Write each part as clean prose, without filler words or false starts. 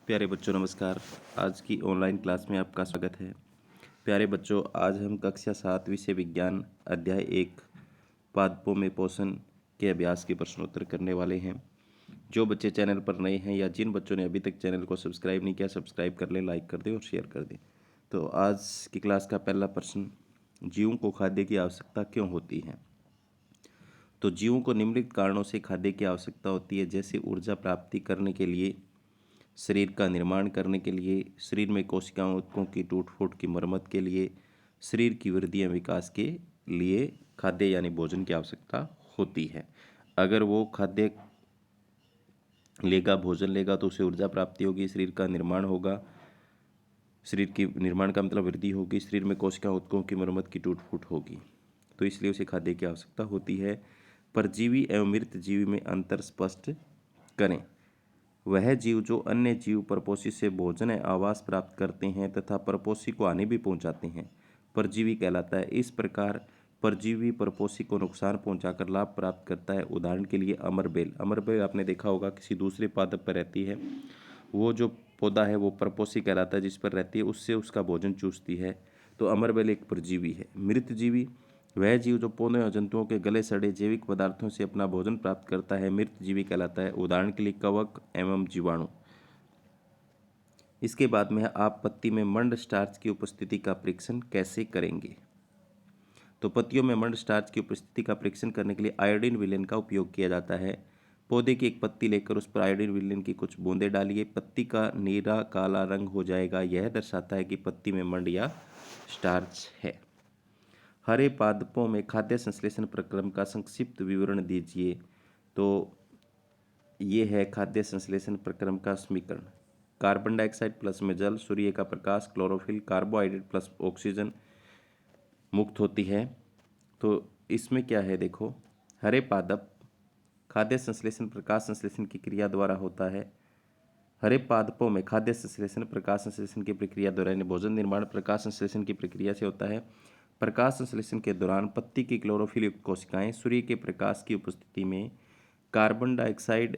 प्यारे बच्चों नमस्कार। आज की ऑनलाइन क्लास में आपका स्वागत है। प्यारे बच्चों, आज हम कक्षा 7 विषय विज्ञान अध्याय 1 पादपों में पोषण के अभ्यास के प्रश्नोत्तर करने वाले हैं। जो बच्चे चैनल पर नए हैं या जिन बच्चों ने अभी तक चैनल को सब्सक्राइब नहीं किया, सब्सक्राइब कर लें, लाइक कर दें और शेयर कर दें। तो आज की क्लास का पहला प्रश्न, जीवों को खाद्य की आवश्यकता क्यों होती है? तो जीवों को निम्नलिखित कारणों से खाद्य की आवश्यकता होती है, जैसे ऊर्जा प्राप्ति करने के लिए, शरीर का निर्माण करने के लिए, शरीर में कोशिकाओं ऊतकों की टूट फूट की मरम्मत के लिए, शरीर की वृद्धि एवं विकास के लिए खाद्य यानी भोजन की आवश्यकता होती है। अगर वो खाद्य लेगा, भोजन लेगा, तो उसे ऊर्जा प्राप्ति होगी, शरीर का निर्माण होगा, शरीर की निर्माण का मतलब वृद्धि होगी, शरीर में कोशिका ऊतकों की मरम्मत की टूट फूट होगी, तो इसलिए उसे खाद्य की आवश्यकता होती है। परजीवी एवं मृत जीवी में अंतर स्पष्ट करें। वह जीव जो अन्य जीव परपोषी से भोजन या आवास प्राप्त करते हैं तथा परपोषी को हानि भी पहुंचाते हैं, परजीवी कहलाता है। इस प्रकार परजीवी परपोषी को नुकसान पहुंचाकर लाभ प्राप्त करता है। उदाहरण के लिए अमरबेल। अमरबेल आपने देखा होगा किसी दूसरे पादप पर रहती है। वो जो पौधा है वो परपोषी कहलाता है, जिस पर रहती है, उससे उसका भोजन चूसती है। तो अमरबेल एक परजीवी है। मृत जीवी वह जीव जो पौधों या जंतुओं के गले सड़े जैविक पदार्थों से अपना भोजन प्राप्त करता है, मृत जीवी कहलाता है। उदाहरण के लिए कवक एवं जीवाणु। इसके बाद में आप पत्ती में मंड स्टार्च की उपस्थिति का परीक्षण कैसे करेंगे? तो पत्तियों में मंड स्टार्च की उपस्थिति का परीक्षण करने के लिए आयोडीन विलयन का उपयोग किया जाता है। पौधे की एक पत्ती लेकर उस पर आयोडीन विलयन की कुछ बूंदें डालिए। पत्ती का नीला काला रंग हो जाएगा, यह दर्शाता है कि पत्ती में मंड या स्टार्च है। हरे पादपों में खाद्य संश्लेषण प्रक्रम का संक्षिप्त विवरण दीजिए। तो ये है खाद्य संश्लेषण प्रक्रम का समीकरण। कार्बन डाइऑक्साइड प्लस में जल, सूर्य का प्रकाश, क्लोरोफिल, कार्बोहाइड्रेट प्लस ऑक्सीजन मुक्त होती है। तो इसमें क्या है देखो, हरे पादप खाद्य संश्लेषण प्रकाश संश्लेषण की क्रिया द्वारा होता है। हरे पादपों में खाद्य संश्लेषण प्रकाश संश्लेषण की प्रक्रिया द्वारा यानी भोजन निर्माण प्रकाश संश्लेषण की प्रक्रिया से होता है। प्रकाश संश्लेषण के दौरान पत्ती की क्लोरोफिल युक्त कोशिकाएं सूर्य के प्रकाश की उपस्थिति में कार्बन डाइऑक्साइड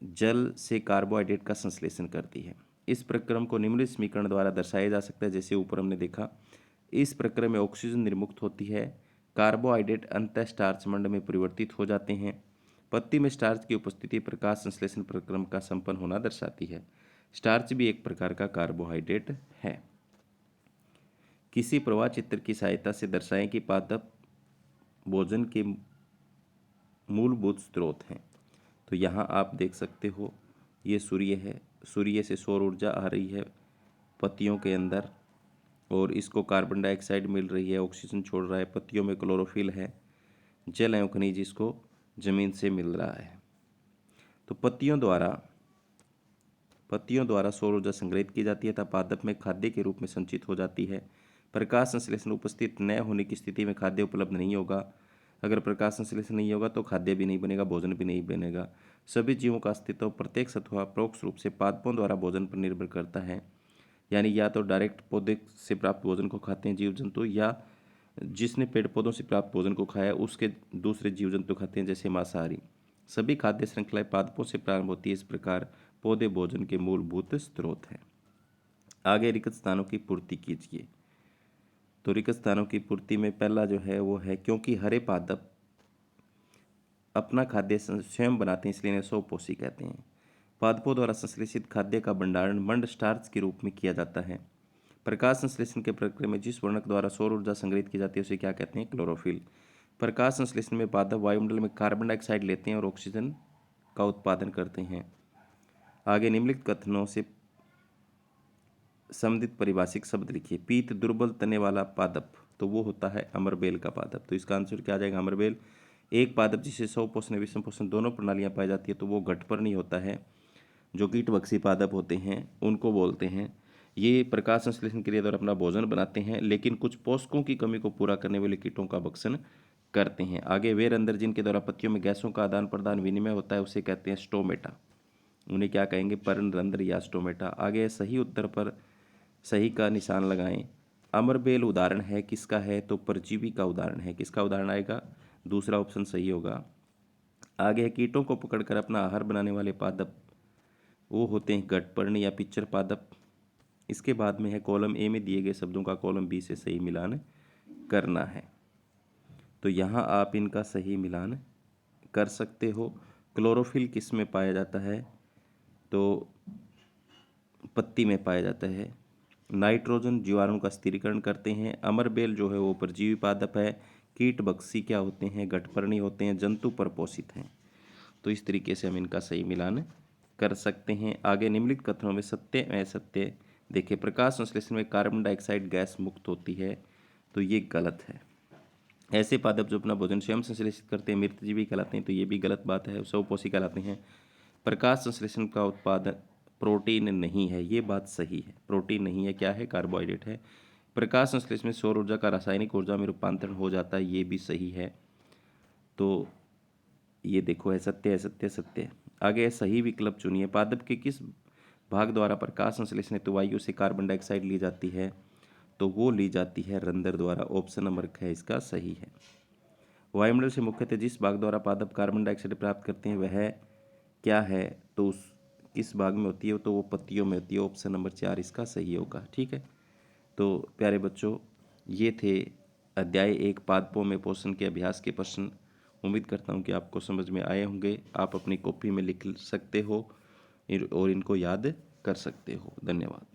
जल से कार्बोहाइड्रेट का संश्लेषण करती है। इस प्रक्रम को निम्नलिखित समीकरण द्वारा दर्शाया जा सकता है, जैसे ऊपर हमने देखा। इस प्रक्रम में ऑक्सीजन निर्मुक्त होती है, कार्बोहाइड्रेट अंतः स्टार्च मंड में परिवर्तित हो जाते हैं। पत्ती में स्टार्च की उपस्थिति प्रकाश संश्लेषण प्रक्रम का संपन्न होना दर्शाती है। स्टार्च भी एक प्रकार का कार्बोहाइड्रेट है। किसी प्रवाह चित्र की सहायता से दर्शाएं कि पादप भोजन के मूलभूत स्रोत हैं। तो यहाँ आप देख सकते हो, ये सूर्य है, सूर्य से सौर ऊर्जा आ रही है पत्तियों के अंदर, और इसको कार्बन डाइऑक्साइड मिल रही है, ऑक्सीजन छोड़ रहा है। पत्तियों में क्लोरोफिल है, जल एवं खनिज इसको जमीन से मिल रहा है। तो पत्तियों द्वारा सौर ऊर्जा संग्रहित की जाती है तथा पादप में खाद्य के रूप में संचित हो जाती है। प्रकाश संश्लेषण उपस्थित न होने की स्थिति में खाद्य उपलब्ध नहीं होगा। अगर प्रकाश संश्लेषण नहीं होगा तो खाद्य भी नहीं बनेगा, भोजन भी नहीं बनेगा। सभी जीवों का अस्तित्व प्रत्यक्ष अथवा परोक्ष रूप से पादपों द्वारा भोजन पर निर्भर करता है। यानी या तो डायरेक्ट पौधे से प्राप्त भोजन को खाते हैं जीव जंतु, या जिसने पेड़ पौधों से प्राप्त भोजन को खाया उसके दूसरे जीव जंतु खाते हैं, जैसे मांसाहारी। सभी खाद्य श्रृंखलाएं पादपों से प्रारंभ होती है। इस प्रकार पौधे भोजन के मूलभूत स्रोत हैं। आगे रिक्त स्थानों की पूर्ति कीजिए। तो रिक्त स्थानों की पूर्ति में पहला जो है वो है, क्योंकि हरे पादप अपना खाद्य स्वयं बनाते हैं इसलिए इन्हें स्वपोषी कहते हैं। पादपों द्वारा संश्लेषित खाद्य का भंडारण मंड स्टार्च के रूप में किया जाता है। प्रकाश संश्लेषण के प्रक्रिया में जिस वर्णक द्वारा सौर ऊर्जा संग्रहित की जाती है उसे क्या कहते हैं? क्लोरोफिल। प्रकाश संश्लेषण में पादप वायुमंडल में कार्बन डाइऑक्साइड लेते हैं और ऑक्सीजन का उत्पादन करते हैं। आगे निम्नलिखित कथनों से संबंधित परिभाषिक शब्द लिखिए। पीत दुर्बल तने वाला पादप, तो वो होता है अमरबेल का पादप। तो इसका आंसर क्या आ जाएगा? अमरबेल। एक पादप जिसे स्वपोषण विषम पोषण दोनों प्रणालियां पाई जाती है, तो वो घटपर्णी होता है। जो कीटभक्षी पादप होते हैं उनको बोलते हैं। ये प्रकाश संश्लेषण क्रिया द्वारा अपना भोजन बनाते हैं, लेकिन कुछ पोषकों की कमी को पूरा करने वाले कीटों का भक्षण करते हैं। आगे वे रंध्र जिनके द्वारा पत्तियों में गैसों का आदान प्रदान विनिमय होता है उसे कहते हैं स्टोमेटा। उन्हें क्या कहेंगे? पर्णरंध्र या स्टोमेटा। आगे सही उत्तर पर सही का निशान लगाएं। अमरबेल उदाहरण है किसका है? तो परजीवी का उदाहरण है। किसका उदाहरण आएगा? दूसरा ऑप्शन सही होगा। आगे कीटों को पकड़कर अपना आहार बनाने वाले पादप, वो होते हैं घटपर्णी या पिक्चर पादप। इसके बाद में है कॉलम ए में दिए गए शब्दों का कॉलम बी से सही मिलान करना है। तो यहाँ आप इनका सही मिलान कर सकते हो। क्लोरोफिल किस में पाया जाता है? तो पत्ती में पाया जाता है। नाइट्रोजन जीवाणु का स्थिरीकरण करते हैं। अमरबेल जो है वो परजीवी पादप है। कीटभक्षी क्या होते हैं? घटपर्णी होते हैं, जंतु परपोषित हैं। तो इस तरीके से हम इनका सही मिलान कर सकते हैं। आगे निम्नलिखित कथनों में सत्य असत्य देखिए। प्रकाश संश्लेषण में कार्बन डाइऑक्साइड गैस मुक्त होती है, तो ये गलत है। ऐसे पादप जो अपना भोजन स्वयं संश्लेषित करते हैं मृतजीवी कहलाते हैं, तो ये भी गलत बात है, स्वपोषी कहलाते हैं। प्रकाश संश्लेषण का उत्पादन प्रोटीन नहीं है, ये बात सही है। प्रोटीन नहीं है, क्या है? कार्बोहाइड्रेट है। प्रकाश संश्लेषण में सौर ऊर्जा का रासायनिक ऊर्जा में रूपांतरण हो जाता है, ये भी सही है। तो ये देखो है सत्य सत्य सत्य। आगे है सही विकल्प चुनिए। पादप के किस भाग द्वारा प्रकाश संश्लेषण हेतु वायु से कार्बन डाइऑक्साइड ली जाती है? तो वो ली जाती है रंध्र द्वारा। ऑप्शन नंबर ख इसका सही है। वायुमंडल से मुख्यतः जिस भाग द्वारा पादप कार्बन डाइऑक्साइड प्राप्त करते हैं वह क्या है? तो उस किस भाग में होती है? तो वो पत्तियों में होती है। ऑप्शन नंबर 4 इसका सही होगा। ठीक है, तो प्यारे बच्चों, ये थे अध्याय 1 पादपों में पोषण के अभ्यास के प्रश्न। उम्मीद करता हूँ कि आपको समझ में आए होंगे। आप अपनी कॉपी में लिख सकते हो और इनको याद कर सकते हो। धन्यवाद।